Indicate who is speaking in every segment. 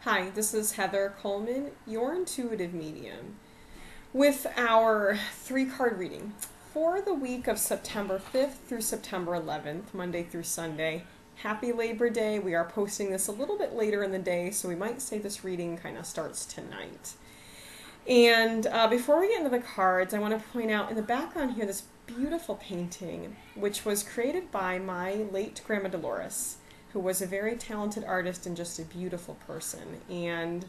Speaker 1: Hi, this is Heather Coleman, your intuitive medium, with our 3-card reading for the week of September 5th through September 11th, Monday through Sunday. Happy Labor Day. We are posting this a little bit later in the day, so we might say this reading kind of starts tonight. And before we get into the cards, I want to point out in the background here this beautiful painting, which was created by my late Grandma Dolories, who was a very talented artist and just a beautiful person. And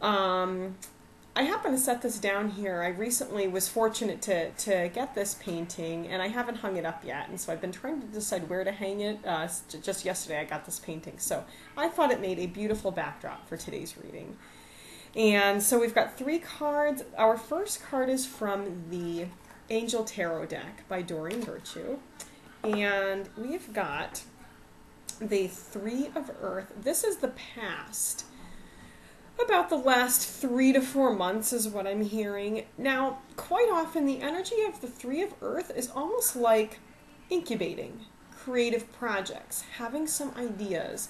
Speaker 1: I happened to set this down here. I recently was fortunate to get this painting, and I haven't hung it up yet. And so I've been trying to decide where to hang it. Just yesterday I got this painting. So I thought it made a beautiful backdrop for today's reading. And so we've got 3 cards. Our first card is from the Angel Tarot deck by Doreen Virtue. And we've got the 3 of Earth. This is the past. About the last 3 to 4 months is what I'm hearing. Now, quite often the energy of the 3 of Earth is almost like incubating creative projects, having some ideas,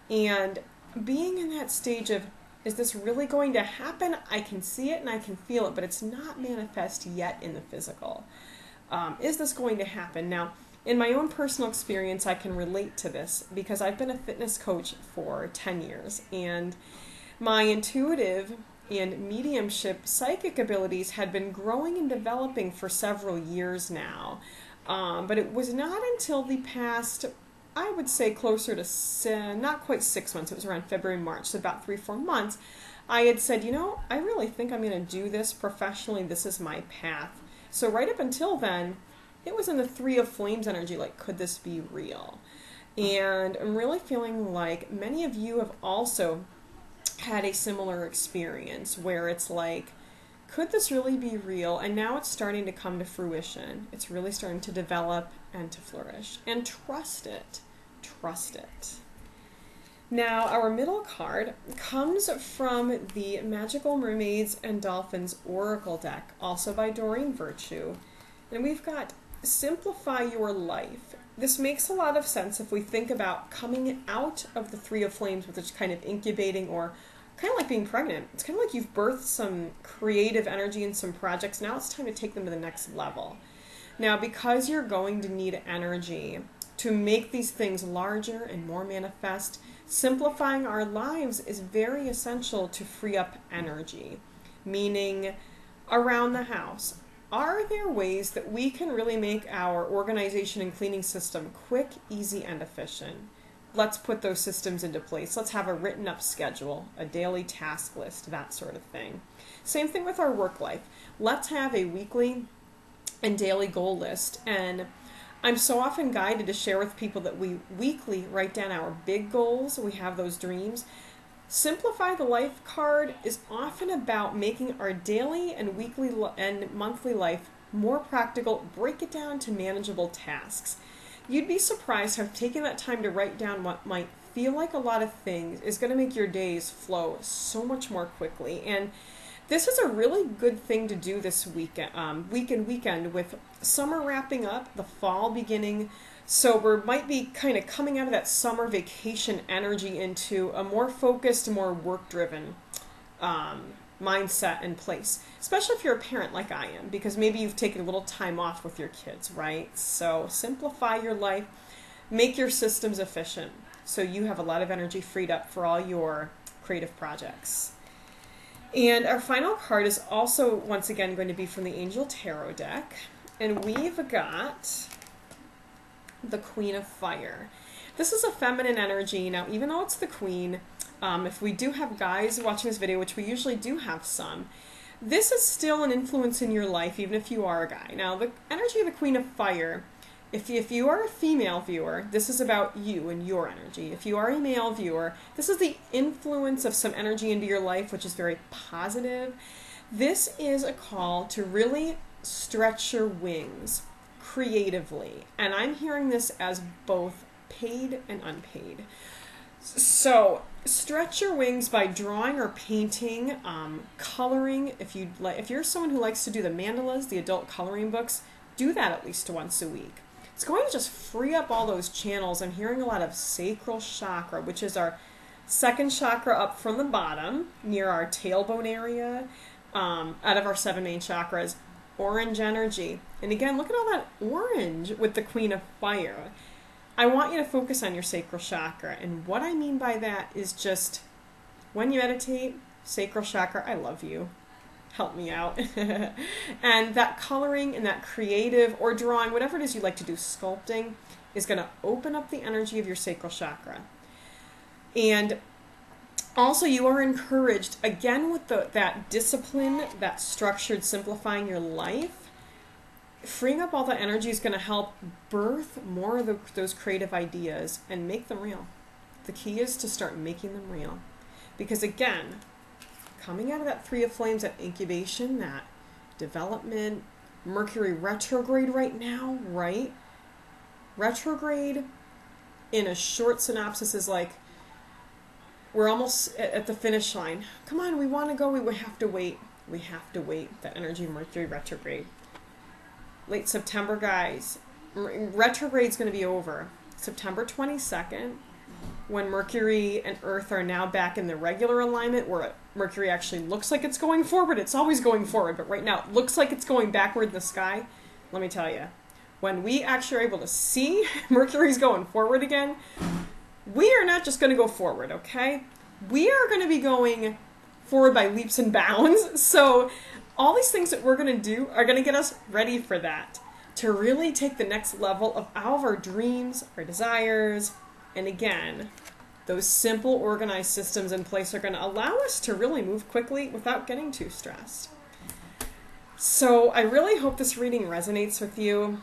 Speaker 1: and being in that stage of, is this really going to happen? I can see it and I can feel it, but it's not manifest yet in the physical. Is this going to happen? Now, in my own personal experience, I can relate to this because I've been a fitness coach for 10 years, and my intuitive and mediumship psychic abilities had been growing and developing for several years now. But it was not until the past, I would say closer to not quite 6 months, it was around February, March, so about 3-4 months, I had said, I really think I'm going to do this professionally. This is my path. So right up until then, it was in the 3 of Flames energy, like, could this be real? And I'm really feeling like many of you have also had a similar experience where it's like, could this really be real? And now it's starting to come to fruition. It's really starting to develop and to flourish. And trust it. Trust it. Now, our middle card comes from the Magical Mermaids and Dolphins Oracle deck, also by Doreen Virtue. And we've got Simplify Your Life. This makes a lot of sense if we think about coming out of the 3 of Flames, which is kind of incubating, or kind of like being pregnant. It's kind of like you've birthed some creative energy and some projects. Now it's time to take them to the next level. Now, because you're going to need energy to make these things larger and more manifest, simplifying our lives is very essential to free up energy, meaning around the house. Are there ways that we can really make our organization and cleaning system quick, easy, and efficient? Let's put those systems into place. Let's have a written up schedule, a daily task list, that sort of thing. Same thing with our work life. Let's have a weekly and daily goal list. And I'm so often guided to share with people that we weekly write down our big goals. We have those dreams. Simplify the Life card is often about making our daily and weekly and monthly life more practical. Break it down to manageable tasks. You'd be surprised how taking that time to write down what might feel like a lot of things is going to make your days flow so much more quickly. And this is a really good thing to do this weekend with summer wrapping up, the fall beginning. So we might be kind of coming out of that summer vacation energy into a more focused, more work-driven mindset and place, especially if you're a parent like I am, because maybe you've taken a little time off with your kids, right? So simplify your life, make your systems efficient so you have a lot of energy freed up for all your creative projects. And our final card is also, once again, going to be from the Angel Tarot deck, and we've got the Queen of Fire. This is a feminine energy. Now, even though it's the Queen, if we do have guys watching this video, which we usually do have some, this is still an influence in your life, even if you are a guy. Now, the energy of the Queen of Fire, if you are a female viewer, this is about you and your energy. If you are a male viewer, this is the influence of some energy into your life, which is very positive. This is a call to really stretch your wings creatively. And I'm hearing this as both paid and unpaid. So stretch your wings by drawing or painting, coloring. If you're someone who likes to do the mandalas, the adult coloring books, do that at least once a week. It's going to just free up all those channels. I'm hearing a lot of sacral chakra, which is our Second chakra up from the bottom, near our tailbone area, out of our 7 main chakras. Orange energy. And again, look at all that orange with the Queen of Fire. I want you to focus on your sacral chakra. And what I mean by that is just when you meditate, sacral chakra, I love you. Help me out. And that coloring and that creative or drawing, whatever it is you like to do, sculpting, is going to open up the energy of your sacral chakra. And also, you are encouraged, again, with that discipline, that structured simplifying your life. Freeing up all that energy is going to help birth more of those creative ideas and make them real. The key is to start making them real. Because again, coming out of that 3 of Flames, that incubation, that development, Mercury retrograde right now, right? Retrograde, in a short synopsis, is like, we're almost at the finish line. Come on, we want to go. We have to wait. We have to wait. That energy of Mercury retrograde. Late September, guys. Retrograde's going to be over. September 22nd, when Mercury and Earth are now back in the regular alignment, where Mercury actually looks like it's going forward. It's always going forward, but right now it looks like it's going backward in the sky. Let me tell you, when we actually are able to see Mercury's going forward again, we are not just going to go forward, okay? We are going to be going forward by leaps and bounds. So all these things that we're going to do are going to get us ready for that, to really take the next level of all of our dreams, our desires, and again, those simple organized systems in place are going to allow us to really move quickly without getting too stressed. So I really hope this reading resonates with you.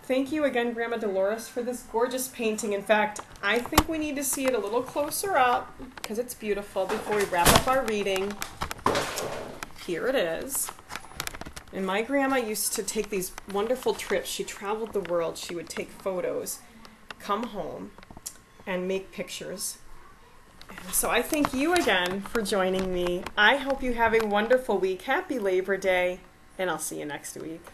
Speaker 1: Thank you again, Grandma Dolores, for this gorgeous painting. In fact, I think we need to see it a little closer up because it's beautiful before we wrap up our reading. Here it is. And my grandma used to take these wonderful trips. She traveled the world. She would take photos, come home, and make pictures. So I thank you again for joining me. I hope you have a wonderful week. Happy Labor Day, and I'll see you next week.